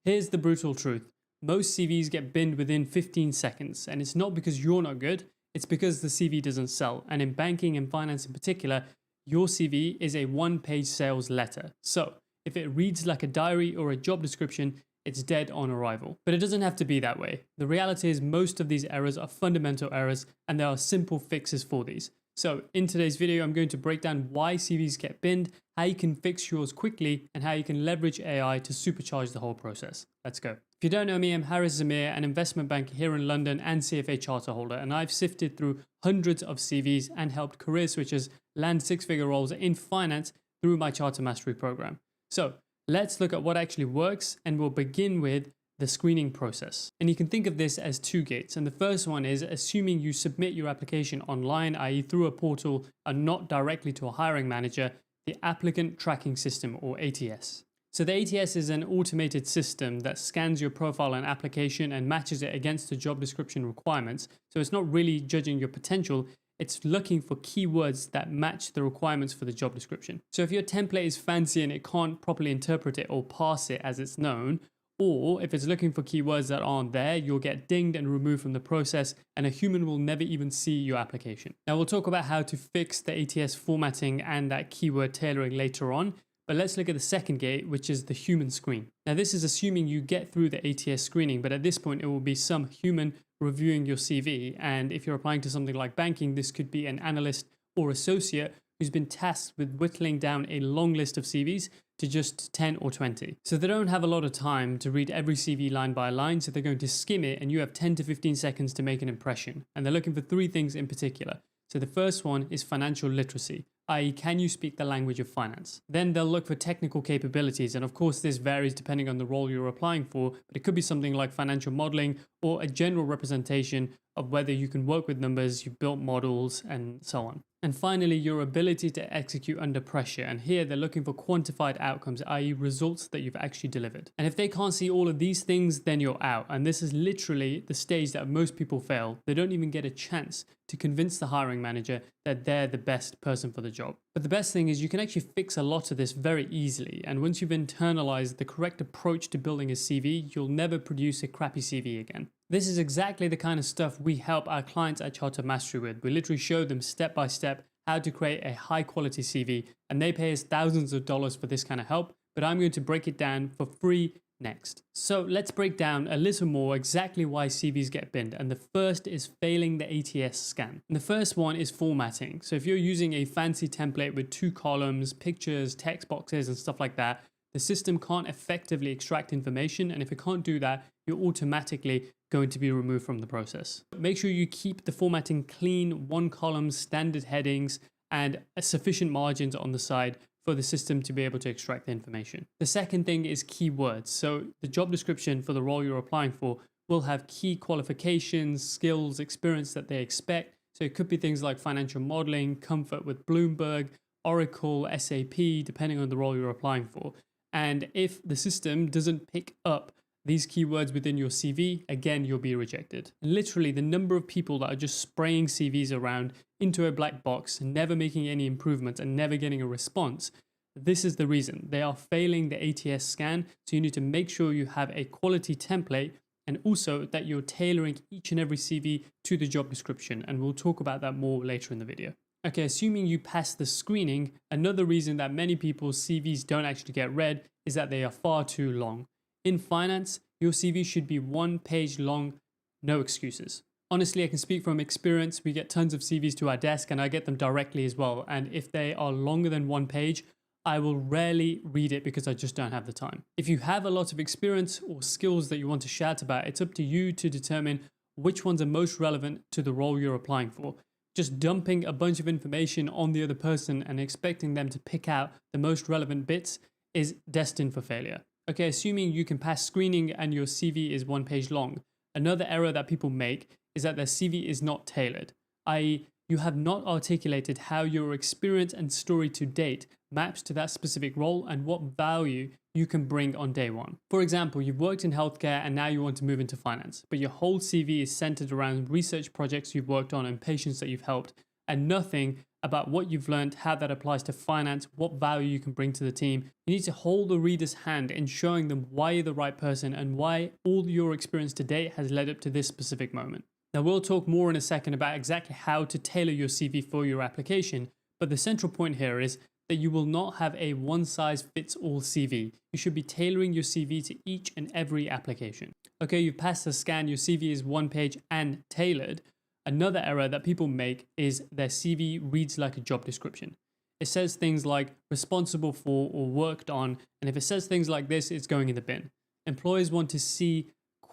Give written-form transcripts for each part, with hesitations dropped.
Here's the brutal truth. Most CVs get binned within 15 seconds, and it's not because you're not good, it's because the CV doesn't sell. And in banking and finance in particular, your CV is a one-page sales letter. So if it reads like a diary or a job description, it's dead on arrival. But it doesn't have to be that way. The reality is most of these errors are fundamental errors, and there are simple fixes for these. So in today's video, I'm going to break down why CVs get binned, how you can fix yours quickly, and how you can leverage AI to supercharge the whole process. Let's go. If you don't know me, I'm Haris Zamir, an investment banker here in London and CFA charter holder, and I've sifted through hundreds of CVs and helped career switchers land six-figure roles in finance through my Charter Mastery program. So let's look at what actually works, and we'll begin with the screening process. And you can think of this as two gates. And the first one is assuming you submit your application online, i.e. through a portal and not directly to a hiring manager, the applicant tracking system or ATS. So the ATS is an automated system that scans your profile and application and matches it against the job description requirements. So it's not really judging your potential, it's looking for keywords that match the requirements for the job description. So if your template is fancy and it can't properly interpret it or parse it as it's known, or if it's looking for keywords that aren't there, you'll get dinged and removed from the process, and a human will never even see your application. Now we'll talk about how to fix the ATS formatting and that keyword tailoring later on, but let's look at the second gate, which is the human screen. Now this is assuming you get through the ATS screening, but at this point it will be some human reviewing your CV, and if you're applying to something like banking, this could be an analyst or associate who's been tasked with whittling down a long list of CVs to just 10 or 20. So they don't have a lot of time to read every CV line by line, so they're going to skim it, and you have 10 to 15 seconds to make an impression. And they're looking for three things in particular. So the first one is financial literacy, i.e. can you speak the language of finance? Then they'll look for technical capabilities, and of course this varies depending on the role you're applying for, but it could be something like financial modeling or a general representation of whether you can work with numbers, you've built models, and so on. And finally, your ability to execute under pressure. And here they're looking for quantified outcomes, i.e. results that you've actually delivered. And if they can't see all of these things, then you're out. And this is literally the stage that most people fail. They don't even get a chance to convince the hiring manager that they're the best person for the job. But the best thing is you can actually fix a lot of this very easily. And once you've internalized the correct approach to building a CV, you'll never produce a crappy CV again. This is exactly the kind of stuff we help our clients at Charter Mastery with. We literally show them step by step how to create a high quality CV, and they pay us thousands of dollars for this kind of help, but I'm going to break it down for free next. So let's break down a little more exactly why CVs get binned. And the first is failing the ATS scan. And the first one is formatting. So if you're using a fancy template with 2 columns, pictures, text boxes, and stuff like that, the system can't effectively extract information, and if it can't do that, you're automatically going to be removed from the process. Make sure you keep the formatting clean, 1 column, standard headings, and sufficient margins on the side for the system to be able to extract the information. The second thing is keywords. So the job description for the role you're applying for will have key qualifications, skills, experience that they expect. So it could be things like financial modeling, comfort with Bloomberg, Oracle, SAP, depending on the role you're applying for. And if the system doesn't pick up these keywords within your CV, again, you'll be rejected. And literally, the number of people that are just spraying CVs around into a black box, never making any improvements and never getting a response, this is the reason. They are failing the ATS scan. So you need to make sure you have a quality template, and also that you're tailoring each and every CV to the job description. And we'll talk about that more later in the video. Okay, assuming you pass the screening, another reason that many people's CVs don't actually get read is that they are far too long. In finance, your CV should be 1 page long, no excuses. Honestly, I can speak from experience. We get tons of CVs to our desk, and I get them directly as well. And if they are longer than 1 page, I will rarely read it because I just don't have the time. If you have a lot of experience or skills that you want to shout about, it's up to you to determine which ones are most relevant to the role you're applying for. Just dumping a bunch of information on the other person and expecting them to pick out the most relevant bits is destined for failure. Okay, assuming you can pass screening and your CV is 1 page long, another error that people make is that their CV is not tailored, i.e. you have not articulated how your experience and story to date maps to that specific role and what value you can bring on day one. For example, you've worked in healthcare and now you want to move into finance, but your whole CV is centered around research projects you've worked on and patients that you've helped, and nothing about what you've learned, how that applies to finance, what value you can bring to the team. You need to hold the reader's hand in showing them why you're the right person and why all your experience to date has led up to this specific moment. Now, we'll talk more in a second about exactly how to tailor your CV for your application, but the central point here is that you will not have a one-size-fits-all CV. You should be tailoring your CV to each and every application. Okay, you've passed the scan, your CV is one page and tailored. Another error that people make is their CV reads like a job description. It says things like responsible for or worked on, and if it says things like this, it's going in the bin. Employers want to see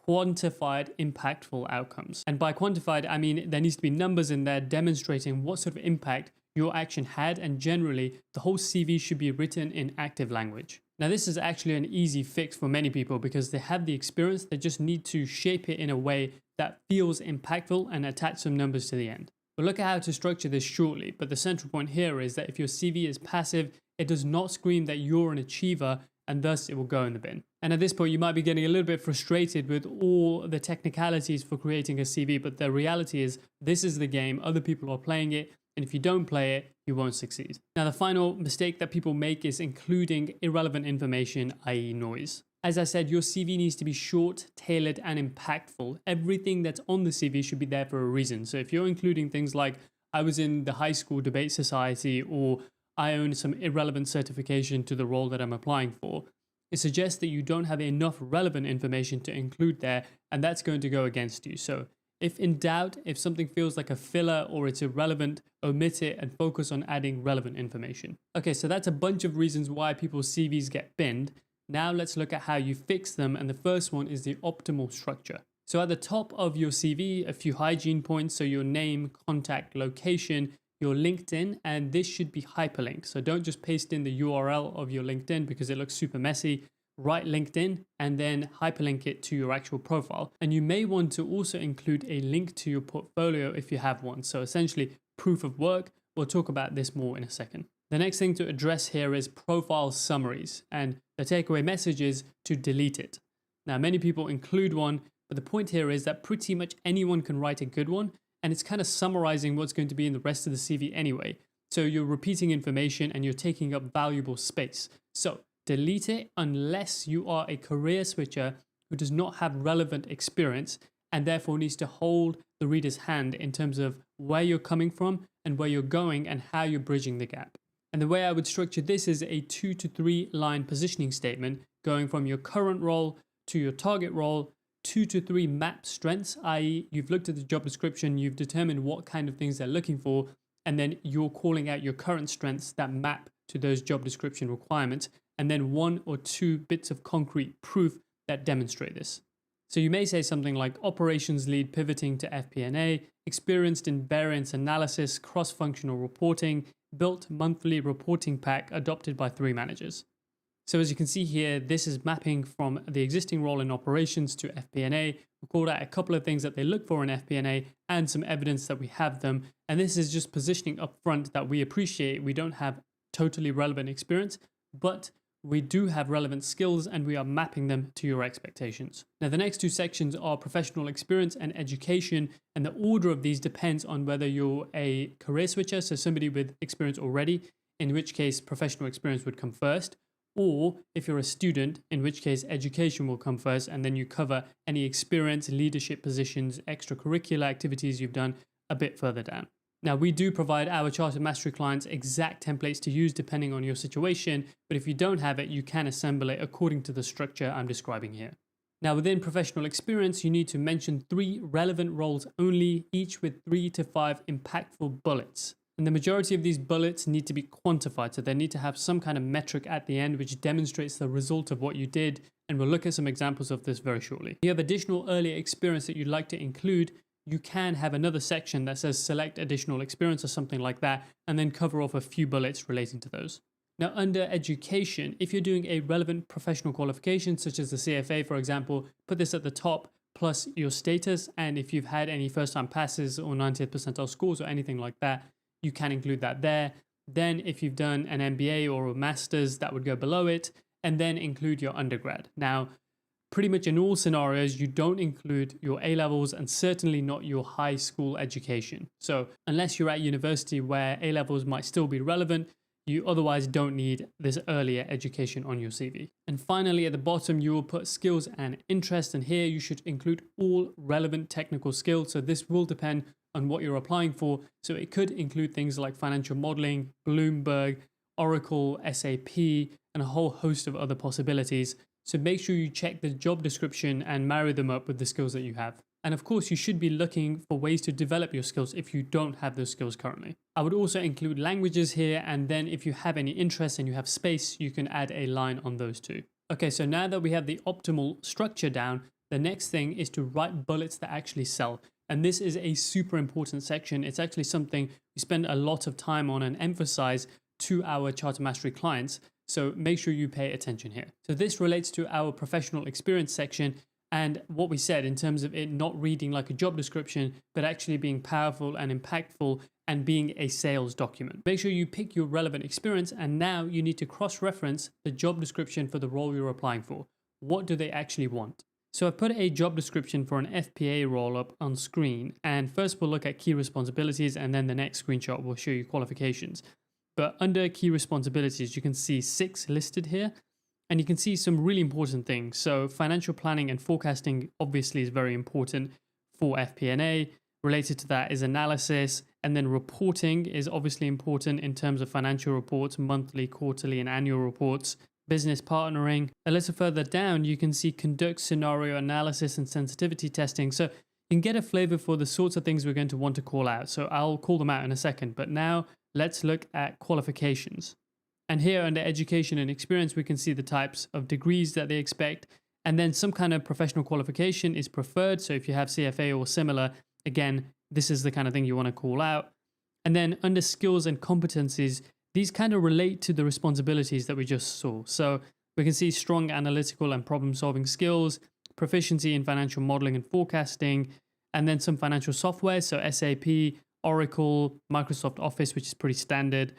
quantified, impactful outcomes. And by quantified, I mean there needs to be numbers in there demonstrating what sort of impact your action had, and generally, the whole CV should be written in active language. Now, this is actually an easy fix for many people because they have the experience, they just need to shape it in a way that feels impactful and attach some numbers to the end. We'll look at how to structure this shortly, but the central point here is that if your CV is passive, it does not scream that you're an achiever, and thus it will go in the bin. And at this point, you might be getting a little bit frustrated with all the technicalities for creating a CV, but the reality is this is the game, other people are playing it, and if you don't play it, you won't succeed. Now, the final mistake that people make is including irrelevant information, i.e. noise. As I said, your CV needs to be short, tailored, and impactful. Everything that's on the CV should be there for a reason. So if you're including things like, I was in the high school debate society, or I own some irrelevant certification to the role that I'm applying for, it suggests that you don't have enough relevant information to include there, and that's going to go against you. So if in doubt, if something feels like a filler or it's irrelevant, omit it and focus on adding relevant information. Okay, so that's a bunch of reasons why people's CVs get binned. Now let's look at how you fix them, and the first one is the optimal structure. So at the top of your CV, a few hygiene points, so your name, contact, location, your LinkedIn, and this should be hyperlinked. So don't just paste in the URL of your LinkedIn because it looks super messy. Write LinkedIn and then hyperlink it to your actual profile. And you may want to also include a link to your portfolio if you have one. So essentially proof of work. We'll talk about this more in a second. The next thing to address here is profile summaries, and the takeaway message is to delete it. Now, many people include one, but the point here is that pretty much anyone can write a good one, and it's kind of summarizing what's going to be in the rest of the CV anyway. So you're repeating information and you're taking up valuable space. So delete it unless you are a career switcher who does not have relevant experience and therefore needs to hold the reader's hand in terms of where you're coming from and where you're going and how you're bridging the gap. And the way I would structure this is a 2 to 3 line positioning statement going from your current role to your target role, 2 to 3 map strengths, i.e. you've looked at the job description, you've determined what kind of things they're looking for, and then you're calling out your current strengths that map to those job description requirements, and then 1 or 2 bits of concrete proof that demonstrate this. So you may say something like operations lead pivoting to FP&A, experienced in variance analysis, cross-functional reporting, built monthly reporting pack adopted by 3 managers. So as you can see here, this is mapping from the existing role in operations to FP&A. We called out a couple of things that they look for in FP&A and some evidence that we have them. And this is just positioning up front that we appreciate. We don't have totally relevant experience, but we do have relevant skills and we are mapping them to your expectations. Now, the next 2 sections are professional experience and education, and the order of these depends on whether you're a career switcher, so somebody with experience already, in which case professional experience would come first, or if you're a student, in which case education will come first, and then you cover any experience, leadership positions, extracurricular activities you've done a bit further down. Now, we do provide our Chartered Mastery clients exact templates to use depending on your situation, but if you don't have it, you can assemble it according to the structure I'm describing here. Now, within professional experience, you need to mention 3 relevant roles only, each with 3 to 5 impactful bullets. And the majority of these bullets need to be quantified, so they need to have some kind of metric at the end which demonstrates the result of what you did, and we'll look at some examples of this very shortly. If you have additional earlier experience that you'd like to include, you can have another section that says select additional experience or something like that, and then cover off a few bullets relating to those. Now, under education, if you're doing a relevant professional qualification, such as the CFA, for example, put this at the top, plus your status, and if you've had any first-time passes or 90th percentile scores or anything like that, you can include that there. Then if you've done an MBA or a master's, that would go below it, and then include your undergrad. Now, Pretty much in all scenarios, you don't include your A levels and certainly not your high school education. So, unless you're at university where A levels might still be relevant, you otherwise don't need this earlier education on your CV. And finally, at the bottom, you will put skills and interest. And here you should include all relevant technical skills. So this will depend on what you're applying for. So it could include things like financial modeling, Bloomberg, Oracle, SAP, and a whole host of other possibilities. So make sure you check the job description and marry them up with the skills that you have. And of course, you should be looking for ways to develop your skills if you don't have those skills currently. I would also include languages here, and then if you have any interest and you have space, you can add a line on those too. Okay, so now that we have the optimal structure down, the next thing is to write bullets that actually sell. And this is a super important section. It's actually something we spend a lot of time on and emphasize to our Charter Mastery clients. So make sure you pay attention here. So this relates to our professional experience section and what we said in terms of it not reading like a job description, but actually being powerful and impactful and being a sales document. Make sure you pick your relevant experience, and now you need to cross-reference the job description for the role you're applying for. What do they actually want? So I've put a job description for an FP&A role up on screen, and first we'll look at key responsibilities, and then the next screenshot will show you qualifications. But under key responsibilities, you can see 6 listed here. And you can see some really important things. So financial planning and forecasting obviously is very important for FP&A. Related to that is analysis, and then reporting is obviously important in terms of financial reports, monthly, quarterly, and annual reports. Business partnering. A little further down, you can see conduct scenario analysis and sensitivity testing. So you can get a flavor for the sorts of things we're going to want to call out. So I'll call them out in a second, but now let's look at qualifications. And here under education and experience, we can see the types of degrees that they expect. And then some kind of professional qualification is preferred. So if you have CFA or similar, again, this is the kind of thing you want to call out. And then under skills and competencies, these kind of relate to the responsibilities that we just saw. So we can see strong analytical and problem solving skills, proficiency in financial modeling and forecasting, and then some financial software. So SAP, Oracle, Microsoft Office, which is pretty standard.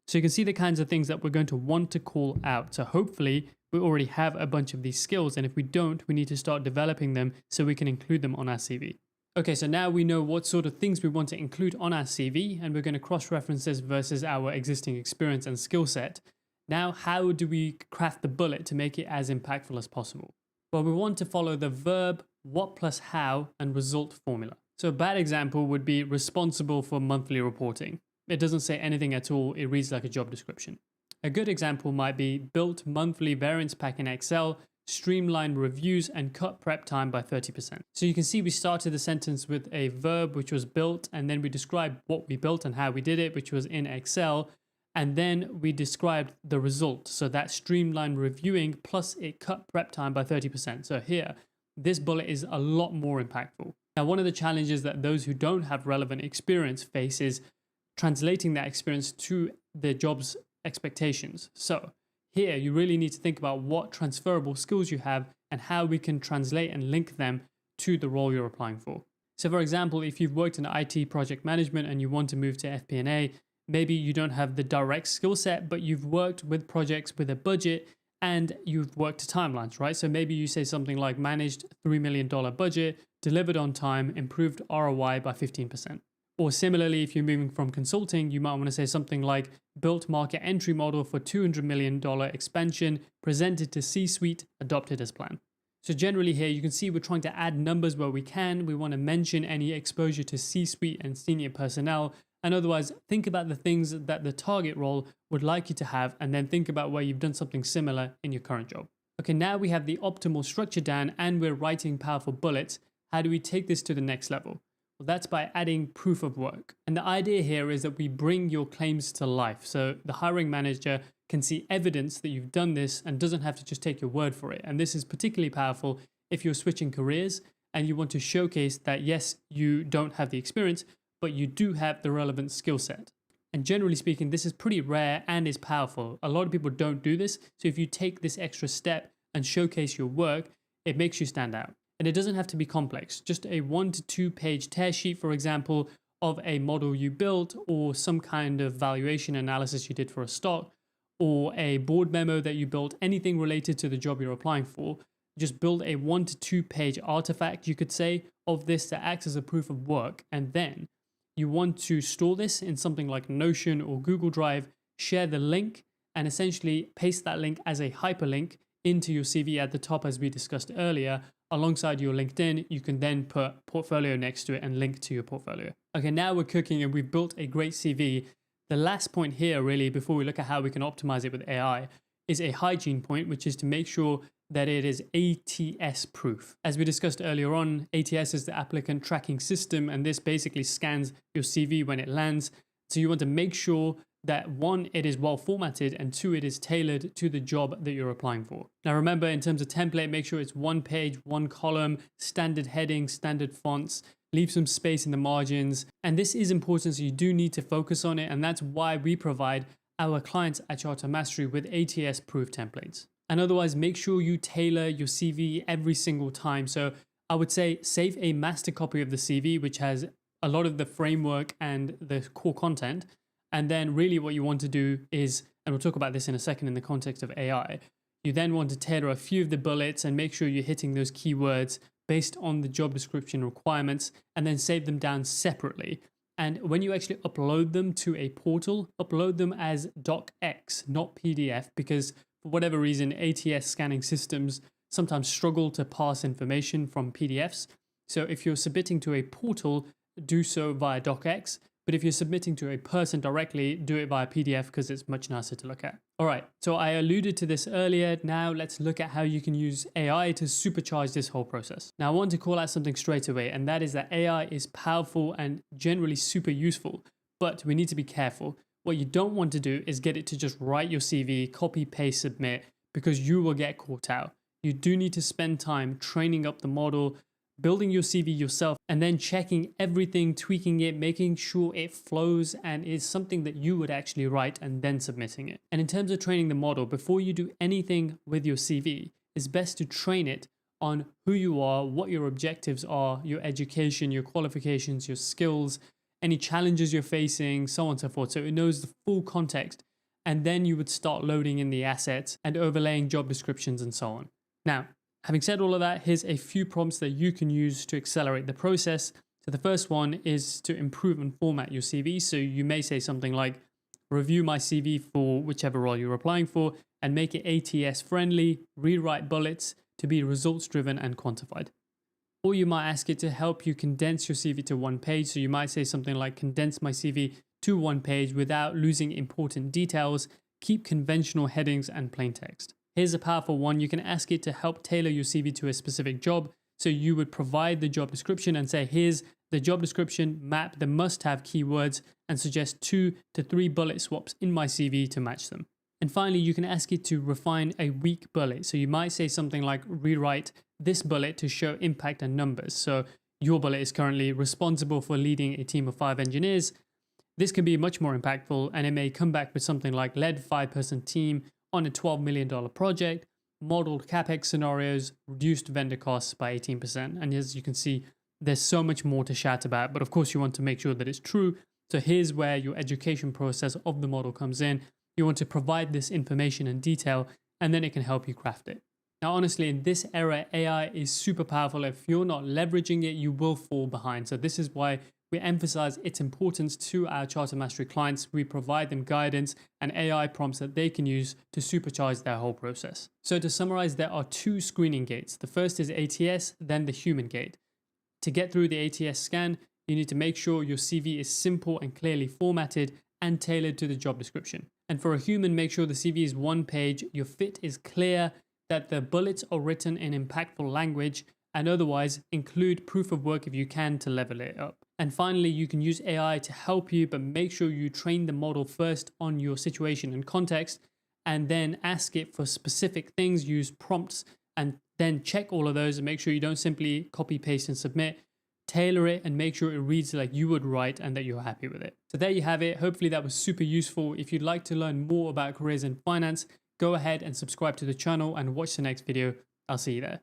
So you can see the kinds of things that we're going to want to call out. So hopefully we already have a bunch of these skills. And if we don't, we need to start developing them so we can include them on our CV. Okay, so now we know what sort of things we want to include on our CV, and we're going to cross-reference this versus our existing experience and skill set. Now, how do we craft the bullet to make it as impactful as possible? Well, we want to follow the verb, what plus how, and result formula. So a bad example would be responsible for monthly reporting. It doesn't say anything at all. It reads like a job description. A good example might be built monthly variance pack in Excel, streamlined reviews, and cut prep time by 30%. So you can see we started the sentence with a verb, which was built, and then we described what we built and how we did it, which was in Excel. And then we described the result. So that streamlined reviewing plus it cut prep time by 30%. So here, this bullet is a lot more impactful. Now, one of the challenges that those who don't have relevant experience face is translating that experience to their job's expectations. So here, you really need to think about what transferable skills you have and how we can translate and link them to the role you're applying for. So for example, if you've worked in IT project management and you want to move to FP&A, maybe you don't have the direct skill set, but you've worked with projects with a budget and you've worked to timelines, right? So maybe you say something like managed $3 million budget, delivered on time, improved ROI by 15%. Or similarly, if you're moving from consulting, you might want to say something like built market entry model for $200 million expansion, presented to C-suite, adopted as planned. So generally here, you can see we're trying to add numbers where we can. We want to mention any exposure to C-suite and senior personnel. And otherwise, think about the things that the target role would like you to have, and then think about where you've done something similar in your current job. Okay, now we have the optimal structure down and we're writing powerful bullets. How do we take this to the next level? Well, that's by adding proof of work. And the idea here is that we bring your claims to life. So the hiring manager can see evidence that you've done this and doesn't have to just take your word for it. And this is particularly powerful if you're switching careers and you want to showcase that, yes, you don't have the experience, but you do have the relevant skill set. And generally speaking, this is pretty rare and is powerful. A lot of people don't do this. So if you take this extra step and showcase your work, it makes you stand out. And it doesn't have to be complex. Just a 1 to 2 page tear sheet, for example, of a model you built or some kind of valuation analysis you did for a stock or a board memo that you built, anything related to the job you're applying for. just build a 1 to 2 page artifact, you could say, of this that acts as a proof of work. And then you want to store this in something like Notion or Google Drive, share the link, and essentially paste that link as a hyperlink into your CV at the top, as we discussed earlier. Alongside your LinkedIn, you can then put portfolio next to it and link to your portfolio. Okay, now we're cooking and we've built a great CV. The last point here, really, before we look at how we can optimize it with AI, is a hygiene point, which is to make sure that it is ATS proof. As we discussed earlier on, ATS is the applicant tracking system, and this basically scans your CV when it lands. So you want to make sure that 1, it is well formatted, and 2, it is tailored to the job that you're applying for. Now remember, in terms of template, make sure it's 1 page, 1 column, standard headings, standard fonts, leave some space in the margins. And this is important, so you do need to focus on it. And that's why we provide our clients at Charter Mastery with ATS proof templates. And otherwise, make sure you tailor your CV every single time. So I would say save a master copy of the CV, which has a lot of the framework and the core content. And then really what you want to do is, and we'll talk about this in a second in the context of AI, you then want to tailor a few of the bullets and make sure you're hitting those keywords based on the job description requirements, and then save them down separately. And when you actually upload them to a portal, upload them as docx, not PDF, because for whatever reason, ATS scanning systems sometimes struggle to parse information from PDFs. So if you're submitting to a portal, do so via docx. But if you're submitting to a person directly, do it via PDF because it's much nicer to look at. All right, so I alluded to this earlier. Now let's look at how you can use AI to supercharge this whole process. Now I want to call out something straight away, and that is that AI is powerful and generally super useful, but we need to be careful. What you don't want to do is get it to just write your CV, copy, paste, submit, because you will get caught out. You do need to spend time training up the model, building your CV yourself, and then checking everything, tweaking it, making sure it flows and is something that you would actually write, and then submitting it. And in terms of training the model, before you do anything with your CV, it's best to train it on who you are, what your objectives are, your education, your qualifications, your skills, any challenges you're facing, so on and so forth. So it knows the full context, and then you would start loading in the assets and overlaying job descriptions and so on. Now, having said all of that, here's a few prompts that you can use to accelerate the process. So the first one is to improve and format your CV. So you may say something like, review my CV for whichever role you're applying for and make it ATS friendly, rewrite bullets to be results driven and quantified. Or you might ask it to help you condense your CV to 1 page. So you might say something like, condense my CV to 1 page without losing important details, keep conventional headings and plain text. Here's a powerful one. You can ask it to help tailor your CV to a specific job. So you would provide the job description and say, here's the job description, map the must-have keywords, and suggest 2 to 3 bullet swaps in my CV to match them. And finally, you can ask it to refine a weak bullet. So you might say something like, rewrite this bullet to show impact and numbers. So your bullet is currently responsible for leading a team of 5 engineers. This can be much more impactful, and it may come back with something like, led 5-person team on a $12 million project, modeled CapEx scenarios, reduced vendor costs by 18%. And as you can see, there's so much more to chat about, but of course you want to make sure that it's true. So here's where your education process of the model comes in. You want to provide this information in detail, and then it can help you craft it. Now, honestly, in this era, AI is super powerful. If you're not leveraging it, you will fall behind. So this is why we emphasize its importance to our Charter Mastery clients. We provide them guidance and AI prompts that they can use to supercharge their whole process. So to summarize, there are 2 screening gates. The first is ATS, then the human gate. To get through the ATS scan, you need to make sure your CV is simple and clearly formatted and tailored to the job description. And for a human, make sure the CV is 1 page, your fit is clear, that the bullets are written in impactful language, and otherwise include proof of work if you can to level it up. And finally, you can use AI to help you, but make sure you train the model first on your situation and context, and then ask it for specific things, use prompts, and then check all of those and make sure you don't simply copy, paste, and submit. Tailor it and make sure it reads like you would write and that you're happy with it. So there you have it. Hopefully that was super useful. If you'd like to learn more about careers in finance, go ahead and subscribe to the channel and watch the next video. I'll see you there.